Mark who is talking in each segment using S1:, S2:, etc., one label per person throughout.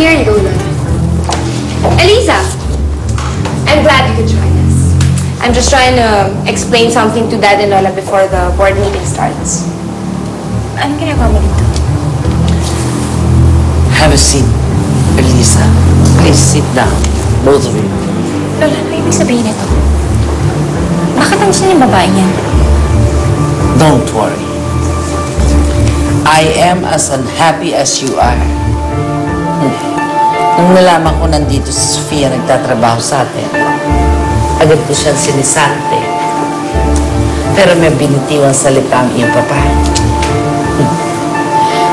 S1: Here you go, Lola. Eliza! I'm glad you could join us. I'm just trying to explain something to Dad and Lola before the board meeting starts. Anong ginagawa mo dito?
S2: Have a seat, Elisa. Please sit down, both of you.
S3: Lola, ano ibig sabihin nito? Bakit ang gusto niyang babae niyan?
S2: Don't worry. I am as unhappy as you are. Nung nalaman ko nandito si Sofia nagtatrabaho sa atin, agad ko siyang sinisante. Pero may binitiwang salita ang iyong papa.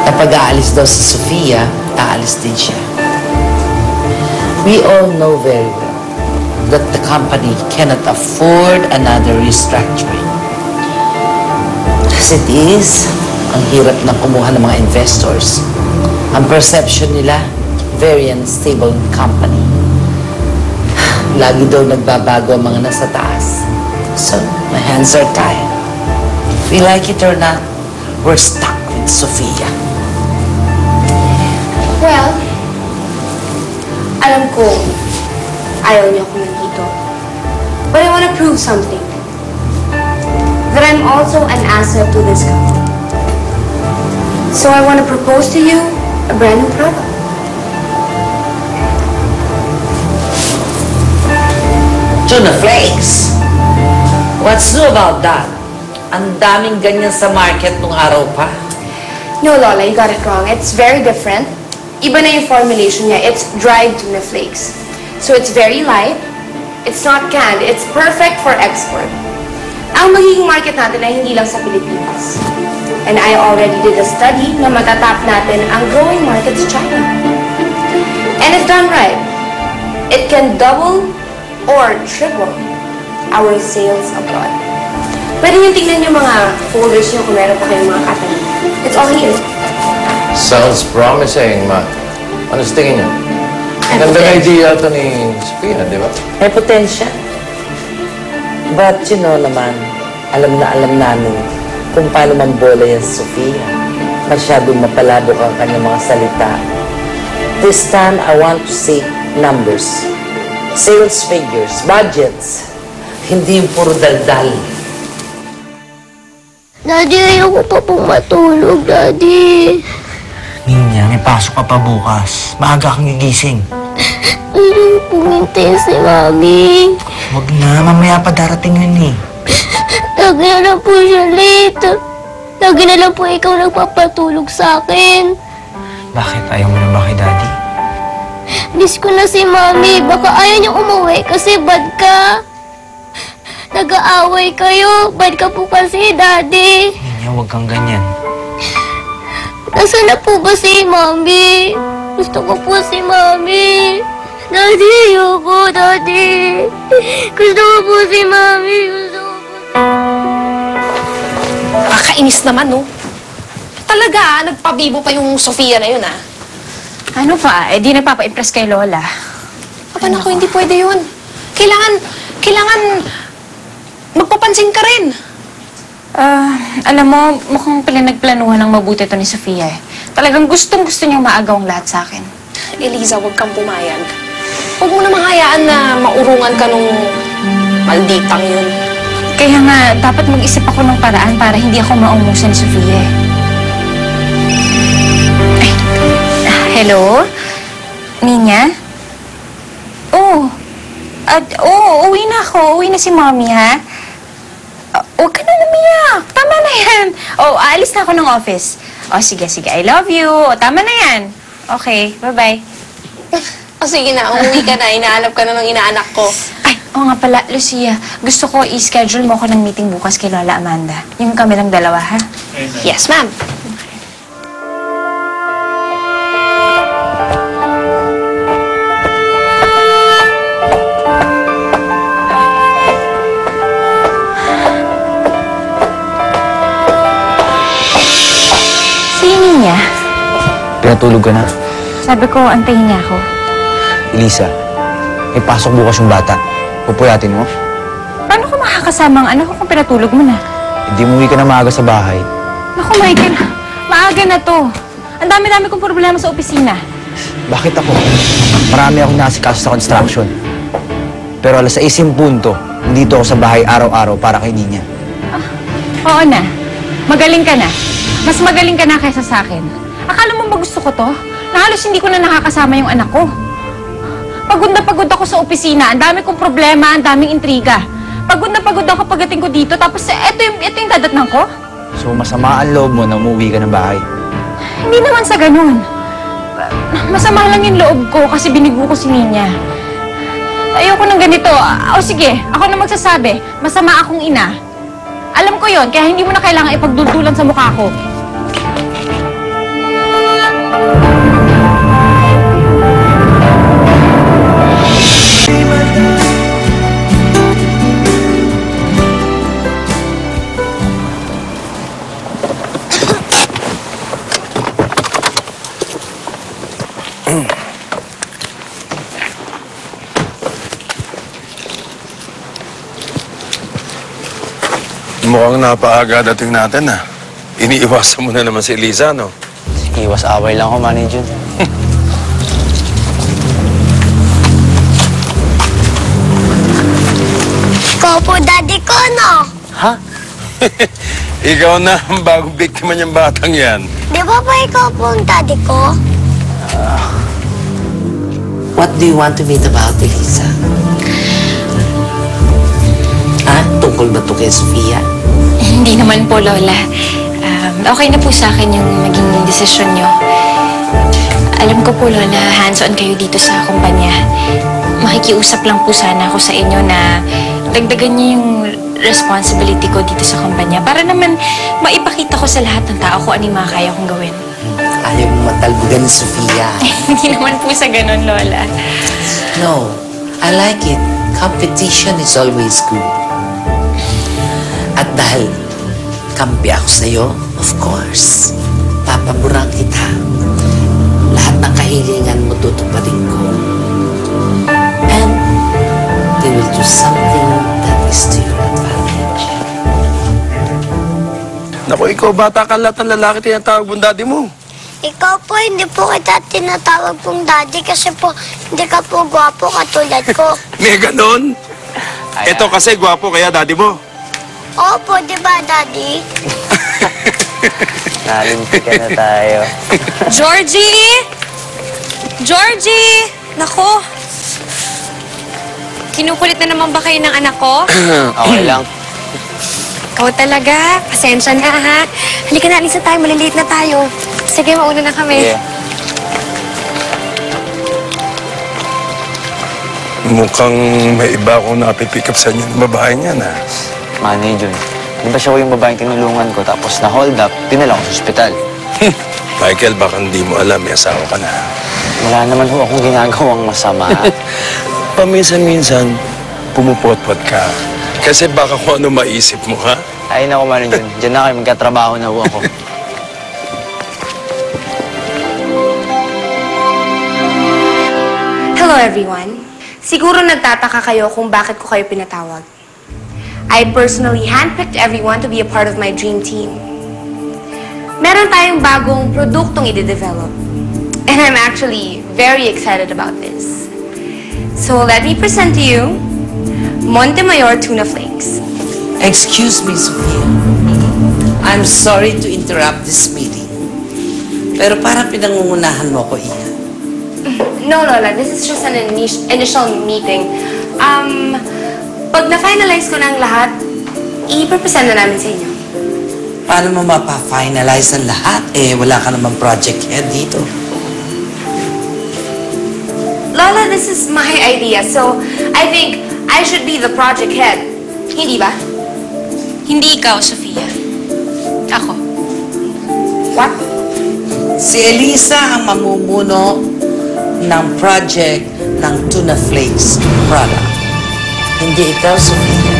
S2: Kapag aalis daw si Sofia, aalis din siya. We all know very well that the company cannot afford another restructuring. As it is, ang hirap na kumuha ng mga investors. Ang perception nila, very unstable company. Lagi daw nagbabago ang mga nasa taas. So, my hands are tied. We like it or not, we're stuck with Sofia.
S1: Well, alam ko, ayaw niyo ako nandito. But I want to prove something. That I'm also an asset to this company. So I want to propose to you a brand new product.
S2: Tuna Flakes! What's new about that? Ang daming ganyan sa market nung araw pa.
S1: No, Lola, you got it wrong. It's very different. Iba na yung formulation niya. It's dried tuna flakes. So it's very light. It's not canned. It's perfect for export. Ang magiging market natin ay hindi lang sa Pilipinas. And I already did a study na matatap natin ang growing market sa China. And if done right, it can double or triple our sales abroad. Pwede nyo tingnan yung mga folders nyo kung meron pa kayong mga catalog. It's all here.
S4: Sounds promising, Ma. Ano sa tingin niyo? Ganda na idea ito ni Sofia, di ba?
S2: May potential. But you know naman, alam namin kung paano mambola yan si Sofia. Masyadong mapalabok ang kanyang mga salita. This time, I want to see numbers. Sales figures, budgets. Hindi yung puro daldal.
S5: Daddy, ayoko pa pong matulog, Daddy.
S6: Ninya, may pasok ka pa bukas. Maaga kang gigising.
S5: Ayoko pong hintayin si Mami.
S6: Huwag na, mamaya pa darating yun eh.
S5: Lagi na lang po siya late. Lagi na lang po ikaw nagpapatulog sa akin.
S6: Bakit? Ayaw mo na ba kay Daddy?
S5: Miss ko na si Mami. Baka ayaw niyang umuwi kasi bad ka. Nag-aaway kayo. Bad ka po kasi, Daddy.
S6: Ninya, huwag kang ganyan.
S5: Nasaan na po ba si Mami? Gusto ko po si Mami. Daddy, ayoko, Daddy. Gusto ko po si Mami. Gusto ko po.
S3: Nakakainis naman, no? Talaga, nagpabibo pa yung Sofia na yun, ah.
S7: Ano pa? Eh, di nagpapa-impress kay Lola.
S3: Aba, naku, hindi pwede yun. Kailangan magpapansin ka rin.
S7: Alam mo, mukhang pinagplanuhan ng mabuti ito ni Sofia eh. Talagang gustong-gusto niyang maagaw ang lahat sa akin.
S3: Eliza, huwag kang pumayag. Huwag mo namang hayaan na maurungan ka nung malditang yun.
S7: Kaya nga, dapat mag-isip ako ng paraan para hindi ako maungusan ni Sofia eh. Hello? Ninya? Uwi na ako. Uwi na si Mommy, ha? Huwag ka na umiyak. Tama na yan. Aalis na ako ng office. Sige. I love you. Tama na yan. Okay, bye-bye.
S3: Sige na, umuwi ka na. Inaanap ka na ng inaanak ko.
S7: Ay, nga pala, Lucia. Gusto ko i-schedule mo ko ng meeting bukas kay Lola Amanda. Yung kami lang dalawa, ha?
S3: Yes, ma'am.
S7: Niya?
S6: Pinatulog ka na?
S7: Sabi ko, antayin niya ako.
S6: Elisa, may pasok bukas yung bata. Pupuyatin mo?
S7: Paano ko makakasama ang anak ko kung pinatulog mo na?
S6: Hindi umuwi ka na maaga sa bahay.
S7: Naku, Michael. Maaga na to. Ang dami-dami kong problema sa opisina.
S6: Bakit ako? Marami akong nasikaso sa construction. Pero alas 6 punto, nandito ako sa bahay araw-araw para kay Nina.
S7: Oo na. Magaling ka na. Mas magaling ka na kaysa sa akin. Akala mo ba gusto ko to? Na halos hindi ko na nakakasama yung anak ko. Pagod na pagod ako sa opisina. Ang dami kong problema, ang daming intriga. Pagod na pagod ako pagdating ko dito. Tapos ito yung dadatnan ko.
S6: So masama ang loob mo na umuwi ka ng bahay.
S7: Hindi naman sa ganun. Masama lang yung loob ko kasi binigo ko si Nina. Ayoko ng ganito. O sige, ako na magsasabi. Masama akong ina. Alam ko yon, kaya hindi mo na kailangan ipagduldulan sa mukha ko.
S8: Mukhang napaaga dating natin, ha? Iniiwasan mo na naman si Eliza, no?
S6: Iwas away lang ako, Manny Jun.
S5: Ikaw po, daddy ko, no?
S6: Ha?
S8: Ikaw na ang bagong biktima niyang batang yan.
S5: Di ba ba ikaw po ang daddy ko?
S2: What do you want to meet about, Elisa? Tungkol ba ito kay Sofia?
S9: Hindi naman po, Lola. Okay na po sa akin yung maging desisyon nyo. Alam ko po, Lola, hands-on kayo dito sa kumpanya. Makikiusap lang po sana ako sa inyo na dagdagan niyo yung responsibility ko dito sa kumpanya para naman maipakita ko sa lahat ng tao kung ano yung mga kaya kong gawin.
S2: Ayaw mo matalbugan ni Sofia.
S9: Hindi naman po sa ganun, Lola.
S2: No, I like it. Competition is always good. At dahil kampi ako sa'yo, of course, papaboran kita. Lahat ng kahilingan mo tutuparin ko. And they will do something that is to your advantage.
S8: Naku, ikaw, bata ka, lahat ng lalaki tinatawag mong daddy mo.
S5: Ikaw po, hindi po kita tinatawag pong daddy kasi po hindi ka po gwapo katulad ko.
S8: May ganon? Ito kasi gwapo kaya daddy mo.
S5: Opo, di ba, daddy?
S6: Nalintikan na tayo.
S3: Georgie! Georgie! Nako! Kinukulit na naman ba kayo ng anak ko?
S6: Okay lang.
S3: Ikaw talaga. Pasensya na, ha? Halika na, alis na tayo. Maliliit na tayo. Sige, mauna na kami.
S6: Yeah.
S8: Mukhang may iba akong napipick up sa inyo ng babae niyan, ha?
S6: Manny Jun, di ba siya yung babaeng tinulungan ko tapos na-hold up, dinala ko sa ospital.
S8: Michael, baka hindi mo alam, may asawa ka na.
S6: Wala naman ho akong ginagawang masama.
S8: Paminsan-minsan, pumupot-pot ka. Kasi baka kung ano maisip mo, ha?
S6: Ay, naku, Manny Jun, dyan na kayo, magkatrabaho na ho ako.
S1: Hello everyone. Siguro nagtataka kayo kung bakit ko kayo pinatawag. I personally handpicked everyone to be a part of my dream team. Meron tayong bagong produktong i-develop. And I'm actually very excited about this. So let me present to you Montemayor Tuna Flakes.
S2: Excuse me, Sofia. I'm sorry to interrupt this meeting. Pero parang pinangungunahan mo ko, Iha.
S1: No, Lola, this is just an initial meeting. Pag na-finalize ko ng lahat, i-present na namin sa inyo.
S2: Paano mo mapa-finalize ang lahat? Wala ka namang project head dito.
S1: Lola, this is my idea, so I think I should be the project head. Hindi ba?
S3: Hindi ikaw, Sofia. Ako.
S1: What?
S2: Si Elisa ang mamumuno ng project ng Tuna Flakes product. Hindi ikaw, Sofia.